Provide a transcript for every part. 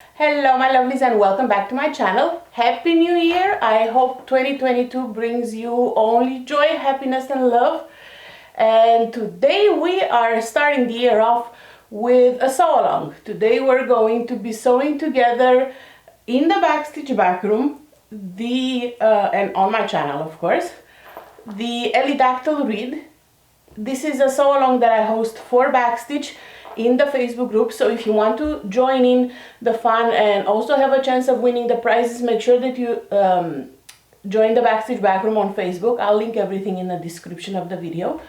Hello my lovelies and welcome back to my channel. Happy New Year! I hope 2022 brings you only joy, happiness and love. And today we are starting the year off with a sew along. Today we're going to be sewing together in the backstitch backroom and on my channel of course, the Elliedactyl Reid. This is a sew along that I host for backstitch in the Facebook group, so if you want to join in the fun and also have a chance of winning the prizes, make sure that you join the backstitch backroom on Facebook. I'll link everything in the description of the video,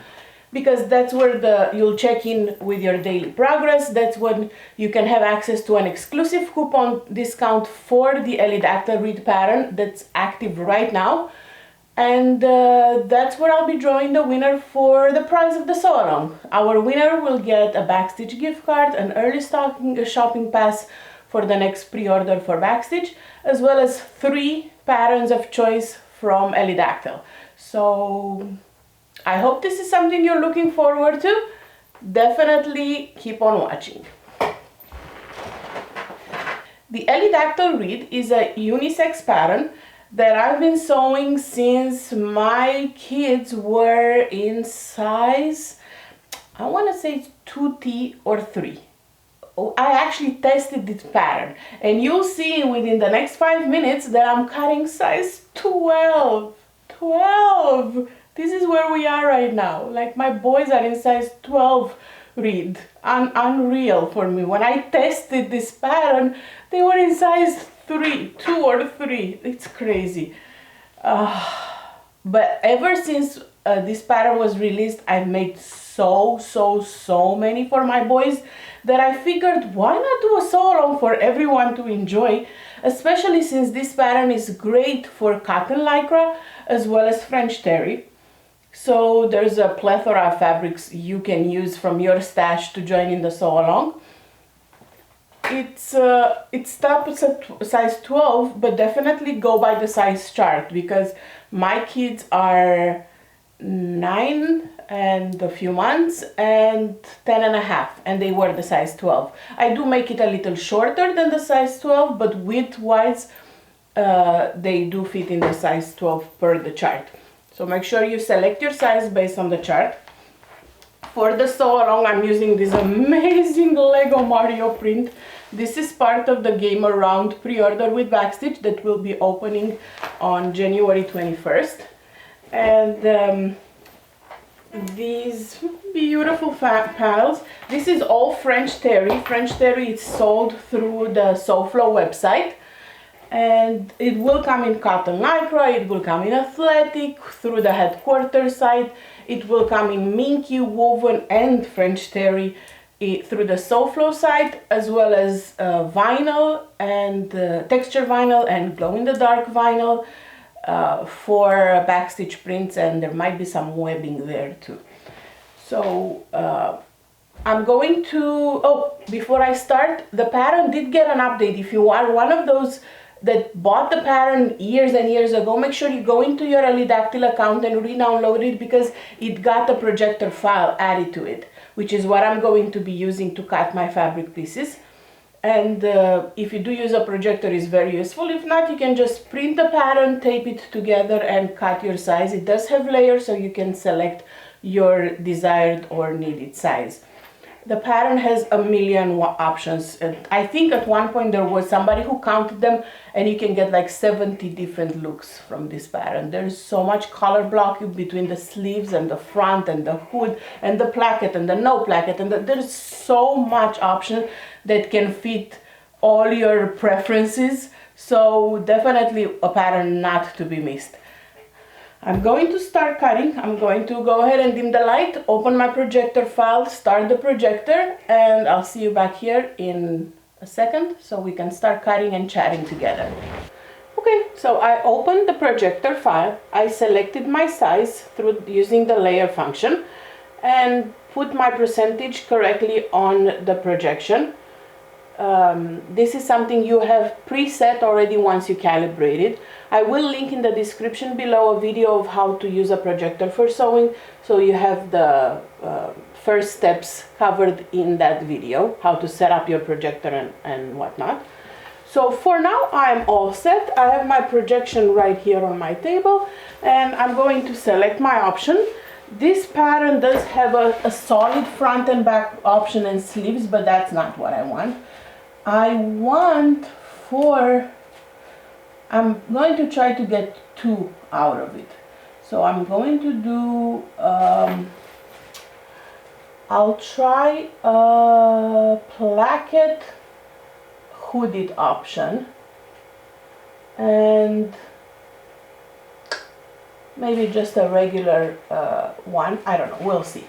because that's where you'll check in with your daily progress. That's when you can have access to an exclusive coupon discount for the Elliedactyl Reid pattern that's active right now. And that's where I'll be drawing the winner for the prize of the sew along. Our winner will get a backstitch gift card, an early shopping pass for the next pre-order for backstitch, as well as 3 patterns of choice from Elliedactyl. So I hope this is something you're looking forward to. Definitely keep on watching. The Elliedactyl Reid is a unisex pattern that I've been sewing since my kids were in size, I want to say 2T or 3. I actually tested this pattern and you'll see within the next 5 minutes that I'm cutting size 12. This is where we are right now. Like, my boys are in size 12 Reid. Unreal for me. When I tested this pattern, they were in size 2 or 3. It's crazy. But ever since this pattern was released, I've made so many for my boys that I figured, why not do a sew along for everyone to enjoy, especially since this pattern is great for cotton lycra as well as French terry. So there's a plethora of fabrics you can use from your stash to join in the sew along. It stops at size 12, but definitely go by the size chart, because my kids are 9 and a few months and 10 and a half, and they were the size 12. I do make it a little shorter than the size 12, but width-wise they do fit in the size 12 per the chart. So make sure you select your size based on the chart. For the sew along, I'm using this amazing Lego Mario print. This is part of the Game Around pre-order with backstitch that will be opening on January 21st. And these beautiful panels. This is all French terry. French terry is sold through the SewFlow website. And it will come in cotton lycra, it will come in athletic through the headquarters site, it will come in minky, woven and French terry through the SewFlow site, as well as vinyl and texture vinyl and glow-in-the-dark vinyl for backstitch prints, and there might be some webbing there too. So I'm going to, before I start, the pattern did get an update. If you are one of those that bought the pattern years and years ago, make sure you go into your Elliedactyl account and re-download it, because it got a projector file added to it, which is what I'm going to be using to cut my fabric pieces. And if you do use a projector, it's very useful. If not, you can just print the pattern, tape it together and cut your size. It does have layers, so you can select your desired or needed size. The pattern has a million options. I think at one point there was somebody who counted them, and you can get like 70 different looks from this pattern. There's so much color blocking between the sleeves and the front and the hood and the placket and the no placket, and there's so much option that can fit all your preferences. So definitely a pattern not to be missed. I'm going to start cutting. I'm going to go ahead and dim the light, open my projector file, start the projector, and I'll see you back here in a second so we can start cutting and chatting together. Okay, so I opened the projector file. I selected my size through using the layer function and put my percentage correctly on the projection. This is something you have preset already once you calibrate it. I will link in the description below a video of how to use a projector for sewing, so you have the first steps covered in that video, how to set up your projector and whatnot. So for now I'm all set. I have my projection right here on my table, and I'm going to select my option. This pattern does have a solid front and back option and sleeves, but that's not what I want. I'm going to try to get 2 out of it. So I'm going to do, I'll try a Placket hooded option, and maybe just a regular one. I don't know, we'll see.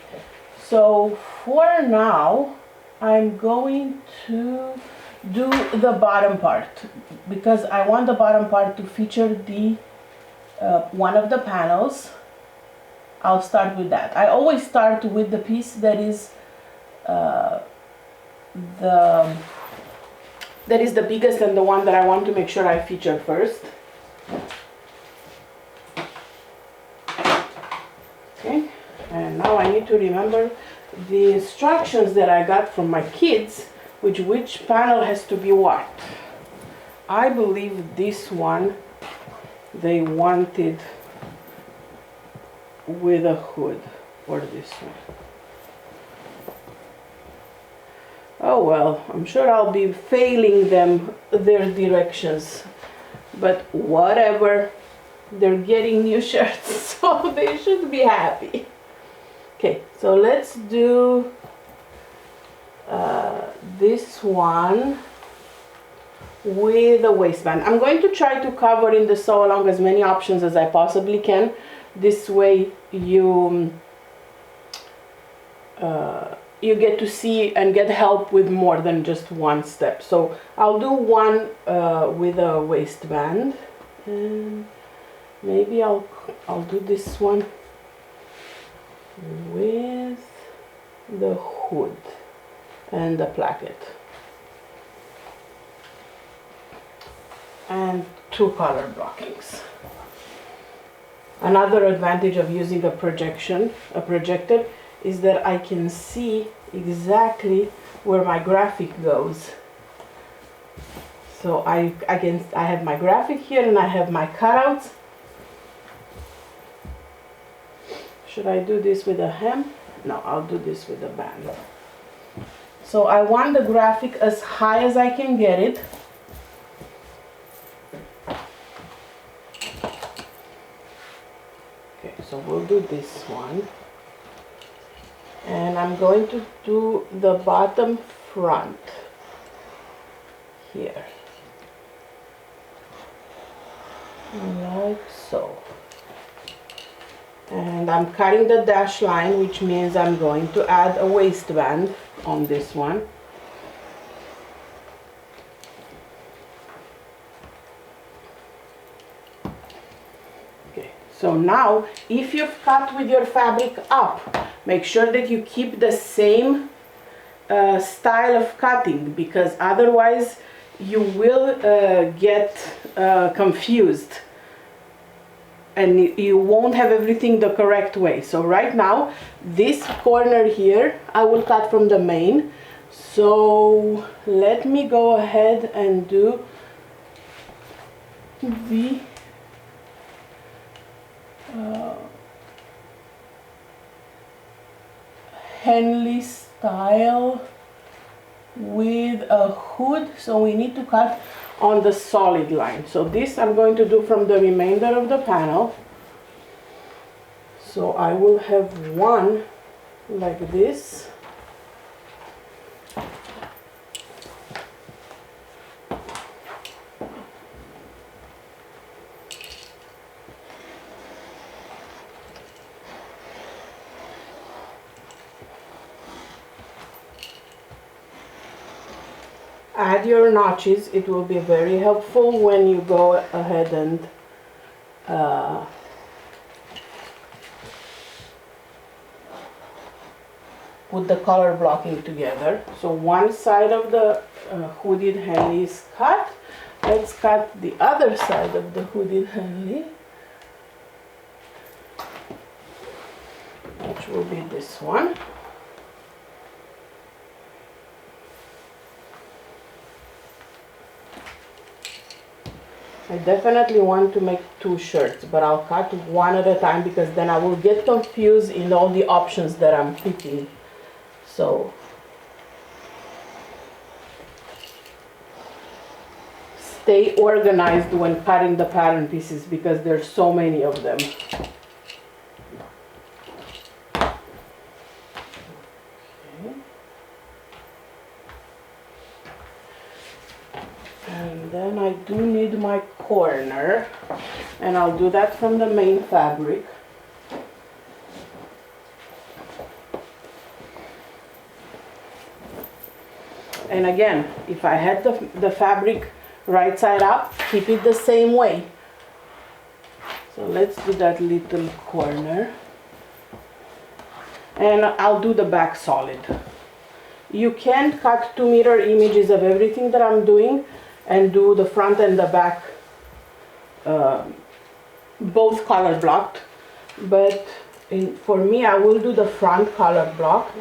So for now, I'm going to do the bottom part because I want the bottom part to feature the one of the panels. I'll start with that. I always start with the piece that is the biggest and the one that I want to make sure I feature first. Okay, and now I need to remember the instructions that I got from my kids, which panel has to be what. I believe this one they wanted with a hood, or this one. Oh well, I'm sure I'll be failing them their directions, but whatever, they're getting new shirts, so they should be happy. Okay, so let's do this one with a waistband. I'm going to try to cover in the sew along as many options as I possibly can. This way you get to see and get help with more than just one step. So I'll do one with a waistband, and maybe I'll do this one with the hood and the placket, and 2 color blockings. Another advantage of using a projector, is that I can see exactly where my graphic goes. So I have my graphic here and I have my cutouts. Should I do this with a hem? No, I'll do this with a band. So I want the graphic as high as I can get it. Okay, so we'll do this one. And I'm going to do the bottom front here, like so. And I'm cutting the dash line, which means I'm going to add a waistband on this one. Okay, so now if you've cut with your fabric up, make sure that you keep the same style of cutting, because otherwise you will get confused and you won't have everything the correct way. So right now, this corner here, I will cut from the main. So let me go ahead and do the Henley style with a hood. So we need to cut on the solid line. So this I'm going to do from the remainder of the panel. So I will have one like this. Add your notches. It will be very helpful when you go ahead and put the color blocking together. So one side of the hooded Henley is cut. Let's cut the other side of the hooded Henley, which will be this one. I definitely want to make 2 shirts, but I'll cut one at a time because then I will get confused in all the options that I'm picking. So stay organized when cutting the pattern pieces because there's so many of them. And then I do need my corner, and I'll do that from the main fabric. And again, if I had the fabric right side up, keep it the same way. So let's do that little corner. And I'll do the back solid. You can cut 2 mirror images of everything that I'm doing and do the front and the back both color blocked, but for me I will do the front color blocked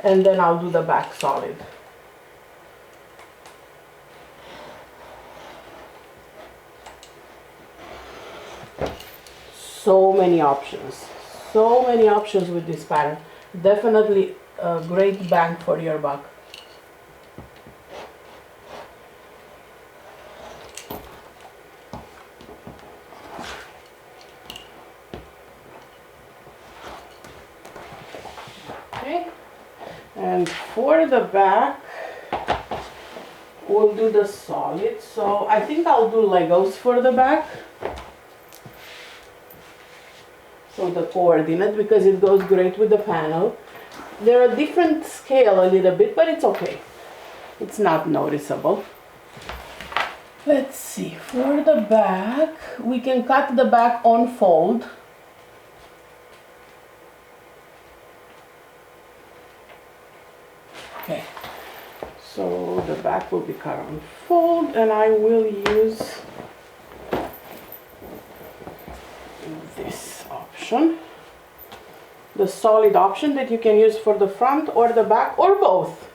and then I'll do the back solid. So many options with this pattern. Definitely a great bang for your buck. Okay, and for the back we'll do the solid. So I think I'll do Legos for the back. So the coordinate, because it goes great with the panel. They're a different scale a little bit, but it's okay. It's not noticeable. Let's see, for the back, we can cut the back on fold. Okay, so the back will be cut on fold, and I will use this option, the solid option that you can use for the front or the back or both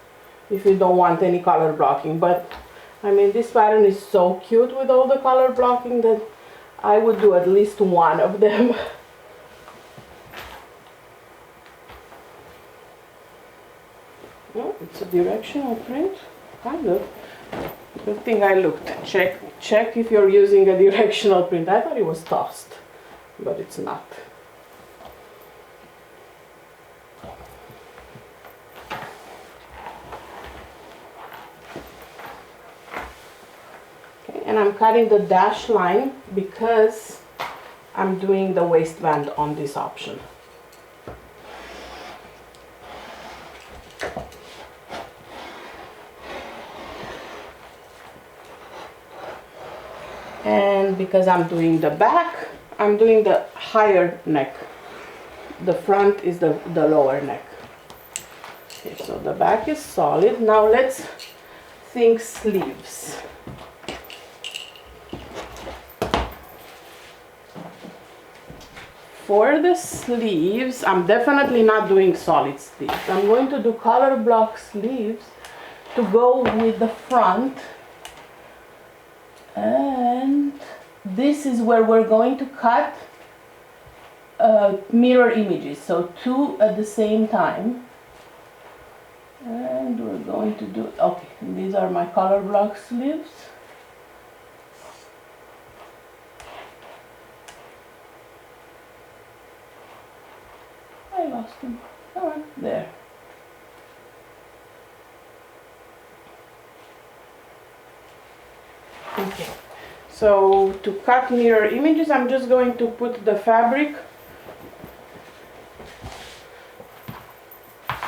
if you don't want any color blocking. But I mean, this pattern is so cute with all the color blocking that I would do at least one of them. Oh, it's a directional print, kind of. Good thing I looked. Check if you're using a directional print. I thought it was tossed, but it's not. Okay, and I'm cutting the dash line because I'm doing the waistband on this option. And because I'm doing the back, I'm doing the higher neck. The front is the lower neck. Okay, so the back is solid. Now let's think sleeves. For the sleeves, I'm definitely not doing solid sleeves. I'm going to do color block sleeves to go with the front. And this is where we're going to cut mirror images, so 2 at the same time. And we're going to do, okay, these are my color block sleeves. I lost them. All right, there. Okay, so to cut mirror images, I'm just going to put the fabric.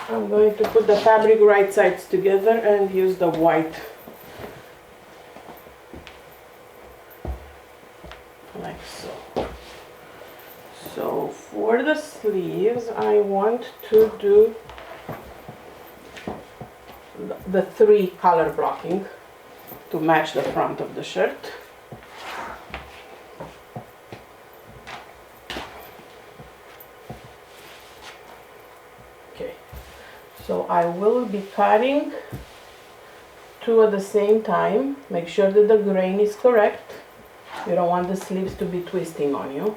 I'm going to put the fabric right sides together and use the white. Like so. So for the sleeves, I want to do the 3 color blocking to match the front of the shirt. Okay, so I will be cutting 2 at the same time. Make sure that the grain is correct. You don't want the sleeves to be twisting on you.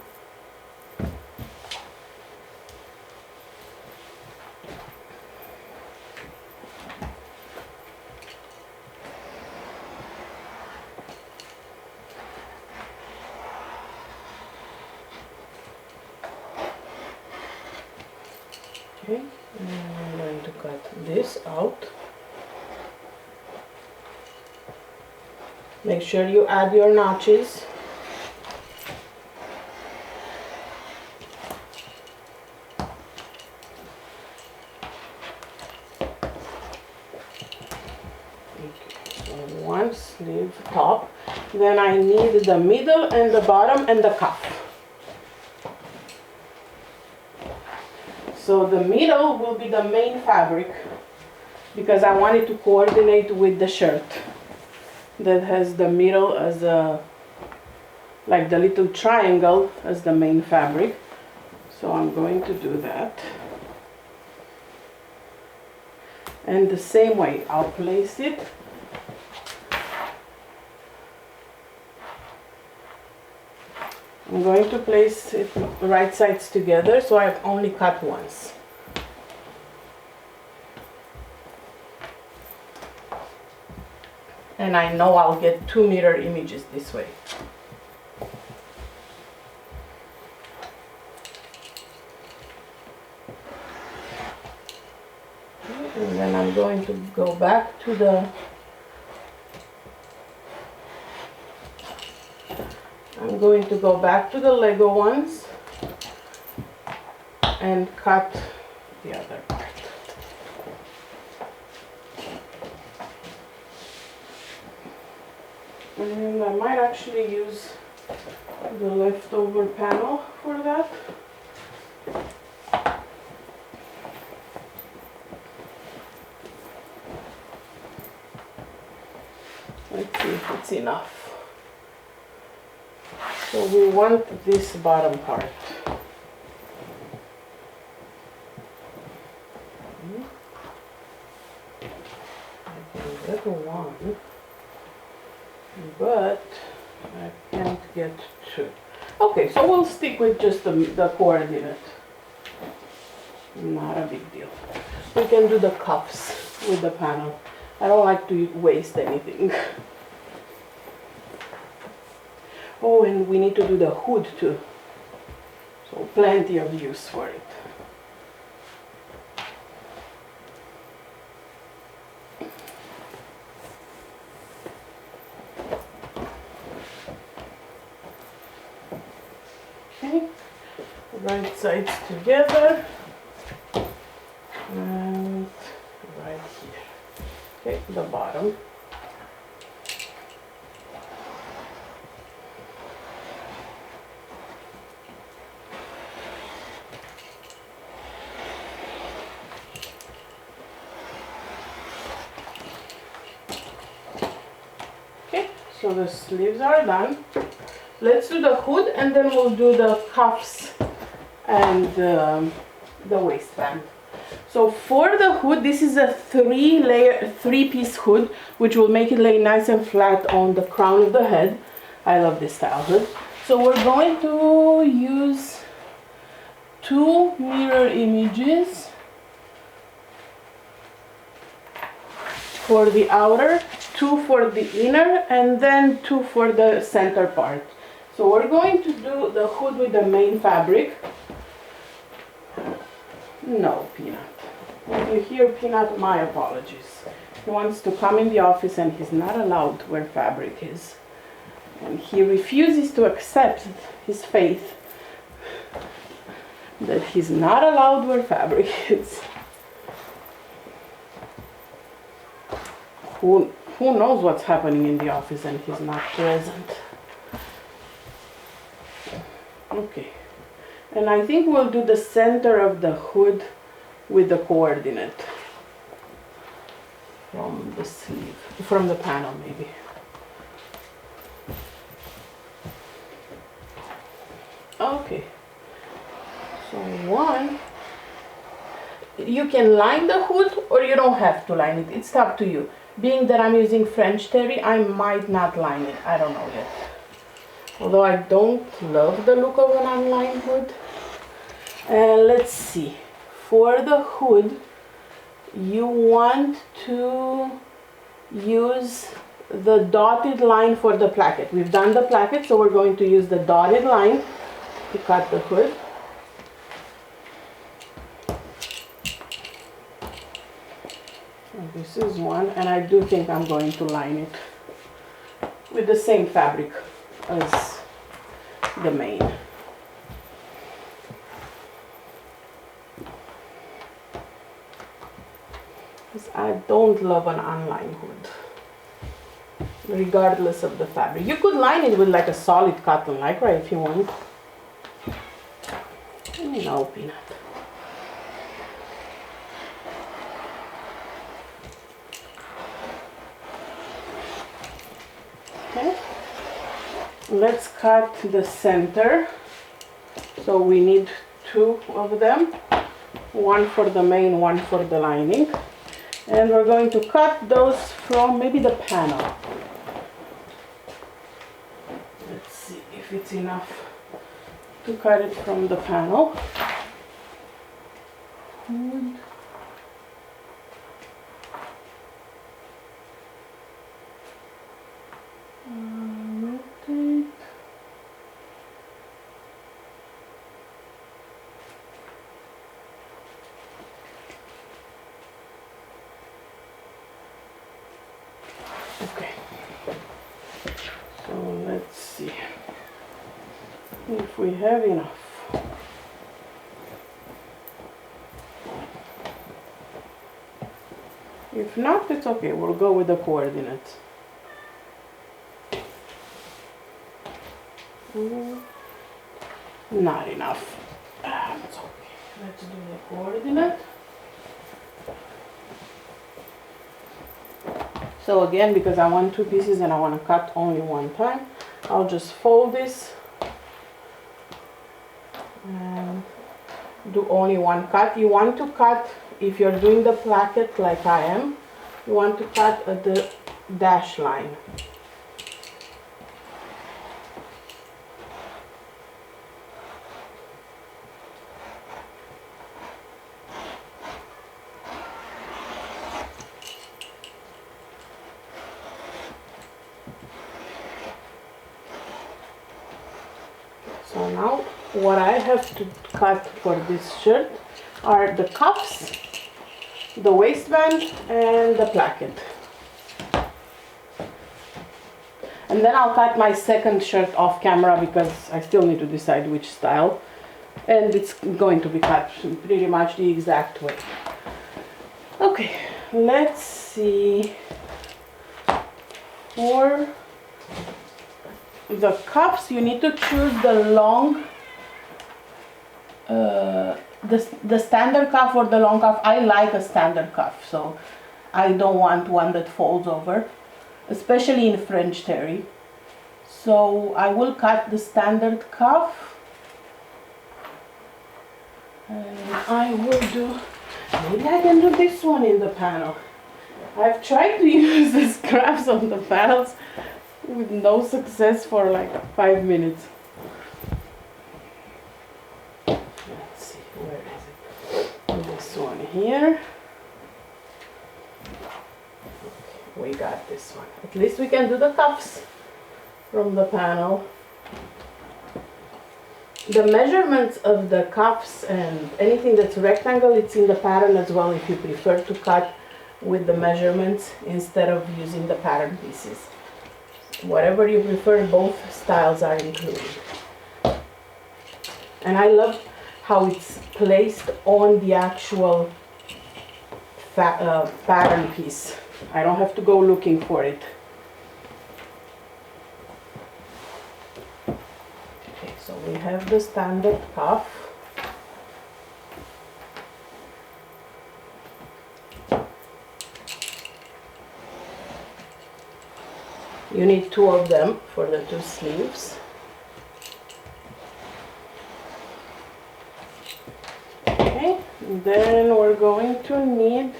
Okay, and I'm going to cut this out. Make sure you add your notches. Okay, so one sleeve top. Then I need the middle and the bottom and the cuff. So the middle will be the main fabric because I want it to coordinate with the shirt that has the middle as a, like the little triangle as the main fabric. So I'm going to do that. And the same way, I'll place it. I'm going to place it right sides together, so I've only cut once. And I know I'll get 2 mirror images this way. And then I'm going to go back to the Lego ones and cut the other part. And I might actually use the leftover panel for that. Let's see if it's enough. So we want this bottom part. I can get one, but I can't get two. Okay, so we'll stick with just the coordinate. Not a big deal. We can do the cuffs with the panel. I don't like to waste anything. Oh, and we need to do the hood too. So plenty of use for it. Okay, right sides together and right here. Okay, the bottom. So the sleeves are done. Let's do the hood and then we'll do the cuffs and the waistband. So for the hood, this is a three-piece hood, which will make it lay nice and flat on the crown of the head. I love this style hood. So we're going to use 2 mirror images for the outer, 2 for the inner, and then 2 for the center part. So we're going to do the hood with the main fabric. No, Peanut. If you hear Peanut, my apologies. He wants to come in the office and he's not allowed where fabric is. And he refuses to accept his fate that he's not allowed where fabric is. Who knows what's happening in the office and he's not present. Okay, and I think we'll do the center of the hood with the coordinate from the sleeve, from the panel maybe. Okay, so one, you can line the hood or you don't have to line it, it's up to you. Being that I'm using French terry, I might not line it, I don't know yet. although I don't love the look of an unlined hood. And let's see, for the hood you want to use the dotted line for the placket. We've done the placket, so we're going to use the dotted line to cut the hood. And this is one, and I do think I'm going to line it with the same fabric as the main. Because I don't love an unlined hood, regardless of the fabric. You could line it with like a solid cotton lycra if you want. No, Peanut. Okay, let's cut the center. So we need two of them, one for the main, one for the lining. And we're going to cut those from maybe the panel. Let's see if it's enough to cut it from the panel. Hood. Rotate. Okay, so let's see if we have enough. If not, it's okay, we'll go with the coordinates. Not enough. It's okay. Let's do the coordinate. So again, because I want two pieces and I want to cut only one time, I'll just fold this and do only one cut. You want to cut, if you're doing the placket like I am, you want to cut at the dash line. So now what I have to cut for this shirt are the cuffs, the waistband, and the placket. And then I'll cut my second shirt off camera because I still need to decide which style. And it's going to be cut pretty much the exact way. Okay, let's see. For the cuffs, you need to choose the long, the standard cuff or the long cuff. I like a standard cuff, so I don't want one that folds over, especially in French terry. So I will cut the standard cuff, and I will do, maybe I can do this one in the panel. I've tried to use the scraps on the panels with no success for like 5 minutes. Let's see, where is it? This one here. Okay, we got this one. At least we can do the cuffs from the panel. The measurements of the cuffs and anything that's rectangle, it's in the pattern as well if you prefer to cut with the measurements instead of using the pattern pieces. Whatever you prefer, both styles are included. And I love how it's placed on the actual pattern piece. I don't have to go looking for it. Okay, so we have the standard cuff. You need 2 of them for the 2 sleeves. Okay, then we're going to need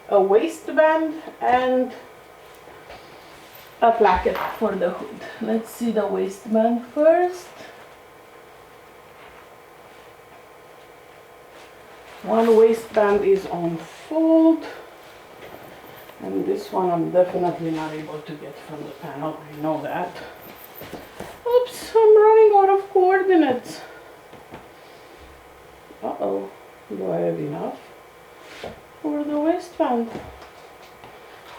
a waistband and a placket for the hood. Let's see the waistband first. One waistband is on fold, and this one I'm definitely not able to get from the panel, I know that. Oops, I'm running out of coordinates. Uh-oh, do I have enough for the waistband?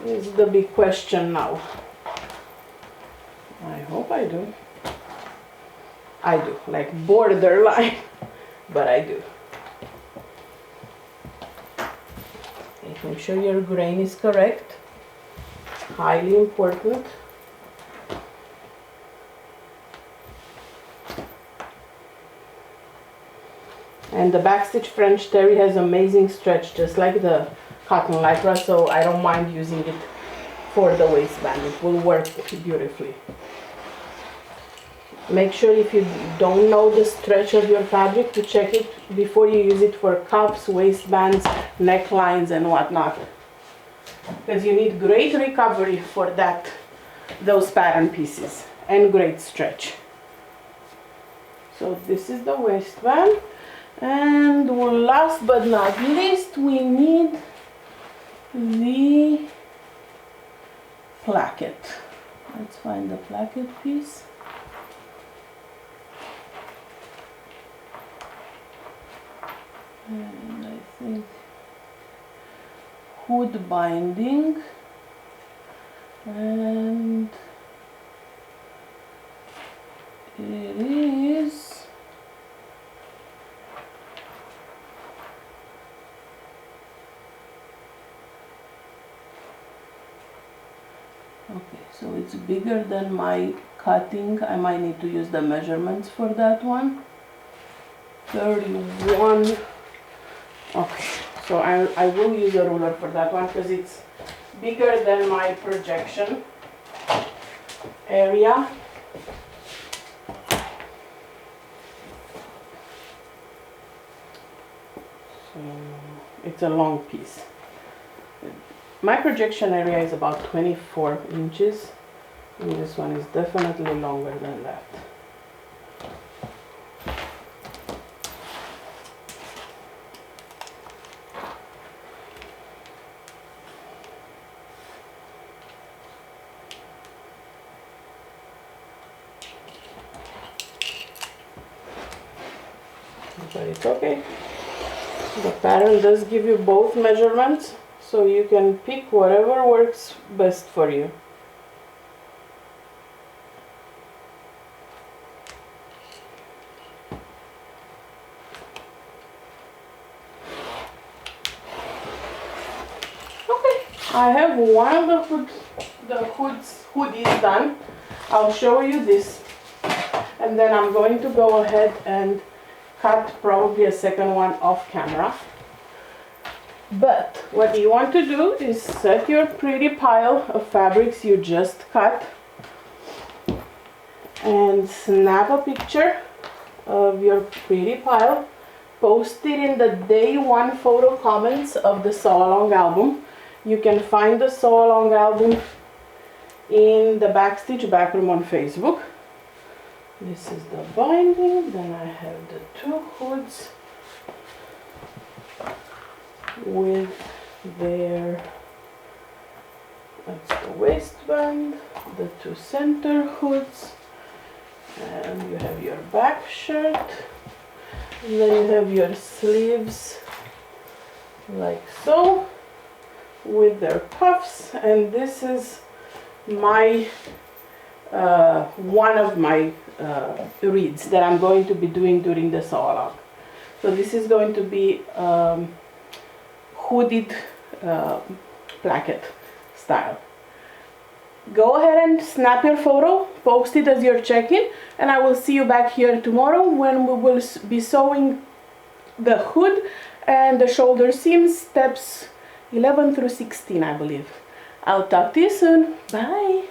Is the big question now. I hope I do. I do, like borderline, but I do. Make sure your grain is correct. Highly important. And the backstitch French terry has amazing stretch, just like the cotton lycra, so I don't mind using it for the waistband. It will work beautifully. Make sure if you don't know the stretch of your fabric to check it before you use it for cuffs, waistbands, necklines and whatnot. Because you need great recovery for those pattern pieces, and great stretch. So this is the waistband. And last but not least, we need the placket. Let's find the placket piece. And I think hood binding, and it is okay, so it's bigger than my cutting. I might need to use the measurements for that one. 31. Okay, so I will use a ruler for that one because it's bigger than my projection area. So it's a long piece. My projection area is about 24 inches, and this one is definitely longer than that. But it's okay. The pattern does give you both measurements, so you can pick whatever works best for you. Okay, I have one of the hoodies done. I'll show you this, and then I'm going to go ahead and cut probably a second one off camera. But what you want to do is set your pretty pile of fabrics you just cut and snap a picture of your pretty pile, post it in the day one photo comments of the Sew Along album. You can find the Sew Along album in the Backstitch Backroom on Facebook. This is the binding, then I have the two hoods with their, that's the waistband, the two center hoods, and you have your back shirt, and then you have your sleeves like so with their puffs, and this is my one of my reads that I'm going to be doing during the sew along. So this is going to be hooded placket style. Go ahead and snap your photo, post it as your check-in, and I will see you back here tomorrow when we will be sewing the hood and the shoulder seams, steps 11 through 16, I believe. I'll talk to you soon. Bye.